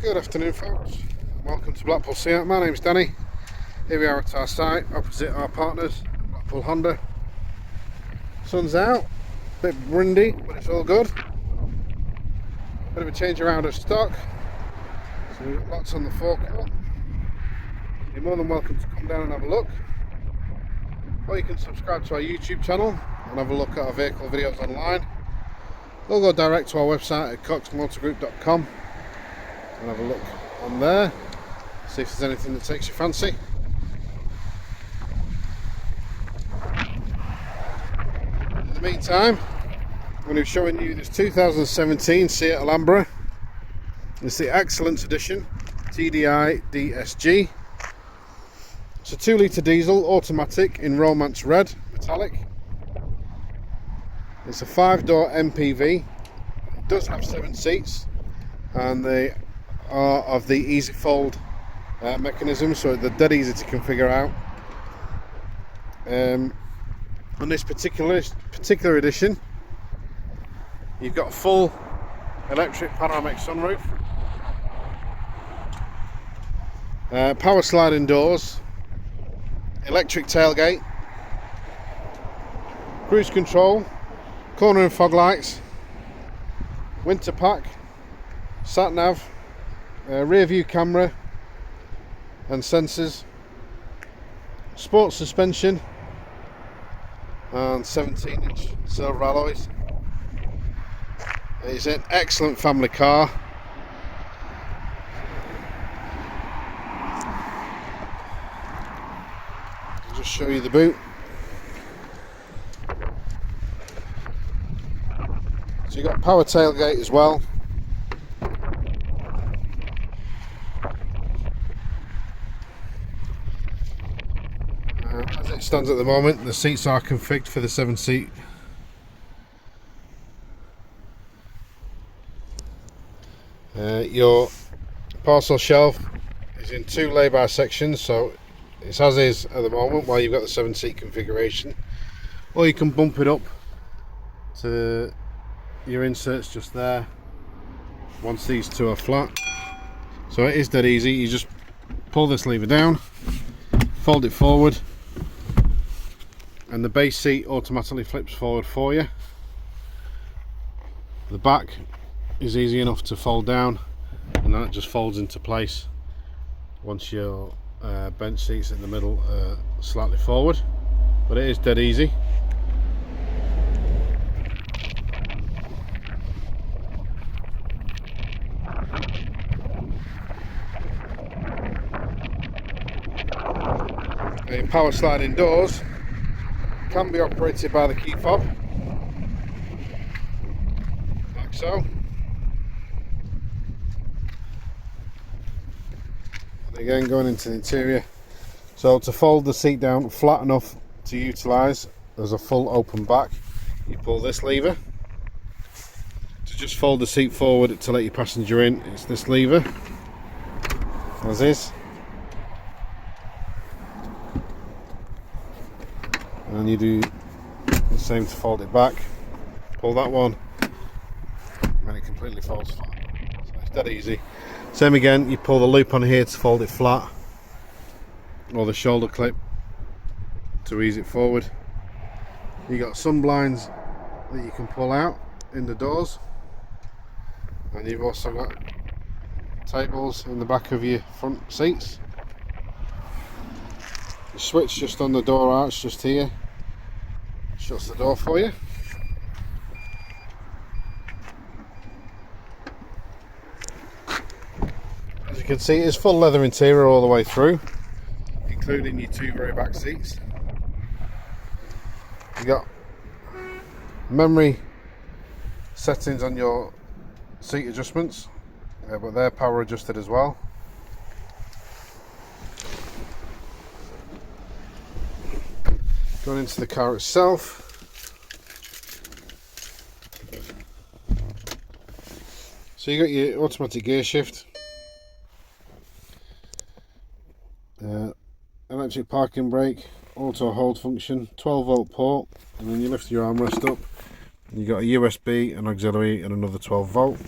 Good afternoon, folks. Welcome to Blackpool Seat. My name's Danny. Here we are at our site, opposite our partners, Blackpool Honda. Sun's out, a bit windy, but it's all good. Bit of a change around of stock. So we've got lots on the forecourt. You're more than welcome to come down and have a look. Or you can subscribe to our YouTube channel and have a look at our vehicle videos online. Or go direct to our website at coxmotorgroup.com and have a look on there, see if there's anything that takes your fancy. In the meantime, I'm going to be showing you this 2017 Seat Alhambra. It's the Xcellence Edition Tdi Dsg. It's a 2-litre diesel automatic in Romance Red metallic. It's a 5-door MPV. It does have 7 seats and they are of the easy fold mechanism, so they're dead easy to configure out. On this particular edition, you've got a full electric panoramic sunroof, power sliding doors, electric tailgate, cruise control, corner and fog lights, winter pack, sat nav, rear view camera and sensors, sports suspension and 17-inch silver alloys. It's an excellent family car. I'll just show you the boot. So you've got power tailgate as well. As it stands at the moment, the seats are configured for the 7-seat. Your parcel shelf is in 2 lay-by sections, so it's as is at the moment while you've got the 7-seat configuration, or you can bump it up to your inserts just there once these 2 are flat. So it is dead easy. You just pull this lever down, fold it forward, and the base seat automatically flips forward for you. The back is easy enough to fold down, and then it just folds into place once your bench seats in the middle are slightly forward, but it is dead easy. The power sliding doors can be operated by the key fob, like so. And again, going into the interior. So to fold the seat down flat enough to utilise, there's a full open back. You pull this lever. To just fold the seat forward to let your passenger in, it's this lever, as is. And you do the same to fold it back. Pull that one and it completely folds flat. So it's dead easy. Same again, you pull the loop on here to fold it flat, or the shoulder clip to ease it forward. You got sun blinds that you can pull out in the doors, and you've also got tables in the back of your front seats. The switch just on the door arch just here shuts the door for you. As you can see, it's full leather interior all the way through, including your 2 very back seats. You got memory settings on your seat adjustments, but they're power adjusted as well. Going into the car itself, so you got your automatic gear shift, electric parking brake, auto hold function, 12-volt port, and then you lift your armrest up and you got a USB, an auxiliary and another 12-volt.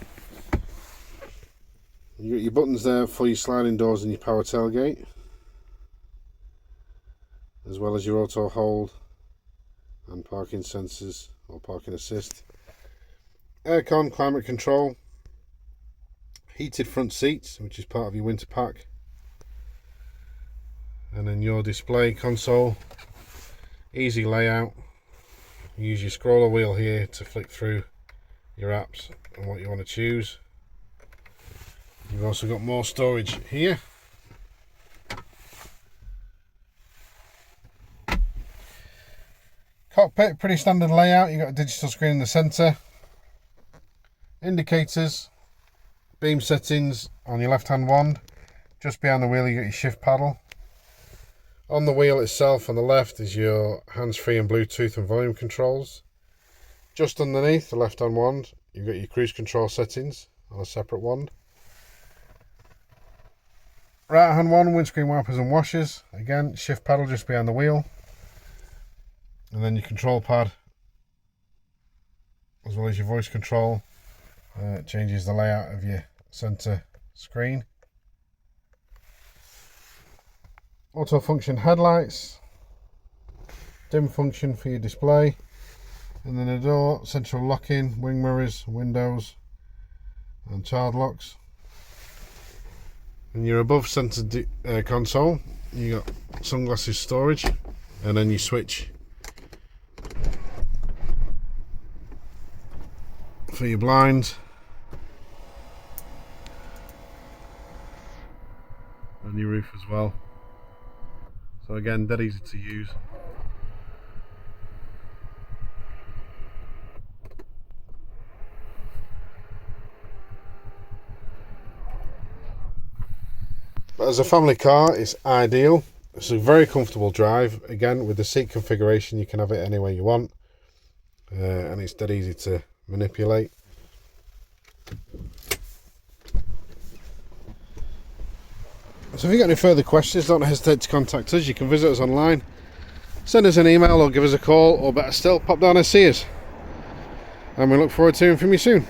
You got your buttons there for your sliding doors and your power tailgate, as well as your auto hold and parking sensors or parking assist. Aircon, climate control, heated front seats, which is part of your winter pack, and then your display console, easy layout. You use your scroller wheel here to flick through your apps and what you want to choose. You've also got more storage here. Cockpit, pretty standard layout. You've got a digital screen in the centre. Indicators, beam settings on your left hand wand. Just behind the wheel you got your shift paddle. On the wheel itself on the left is your hands-free and Bluetooth and volume controls. Just underneath the left hand wand you've got your cruise control settings on a separate wand. Right hand wand, windscreen wipers and washers. Again, shift paddle just behind the wheel. And then your control pad, as well as your voice control. It changes the layout of your centre screen. Auto function headlights, dim function for your display, and then a door, central locking, wing mirrors, windows and child locks. And your above centre console, you got sunglasses storage, and then you switch for your blinds and your roof as well. So again, dead easy to use. But as a family car, it's ideal. It's a very comfortable drive. Again, with the seat configuration, you can have it any way you want, and it's dead easy to manipulate. So if you've got any further questions, don't hesitate to contact us. You can visit us online, send us an email or give us a call, or better still, pop down and see us. And we look forward to hearing from you soon.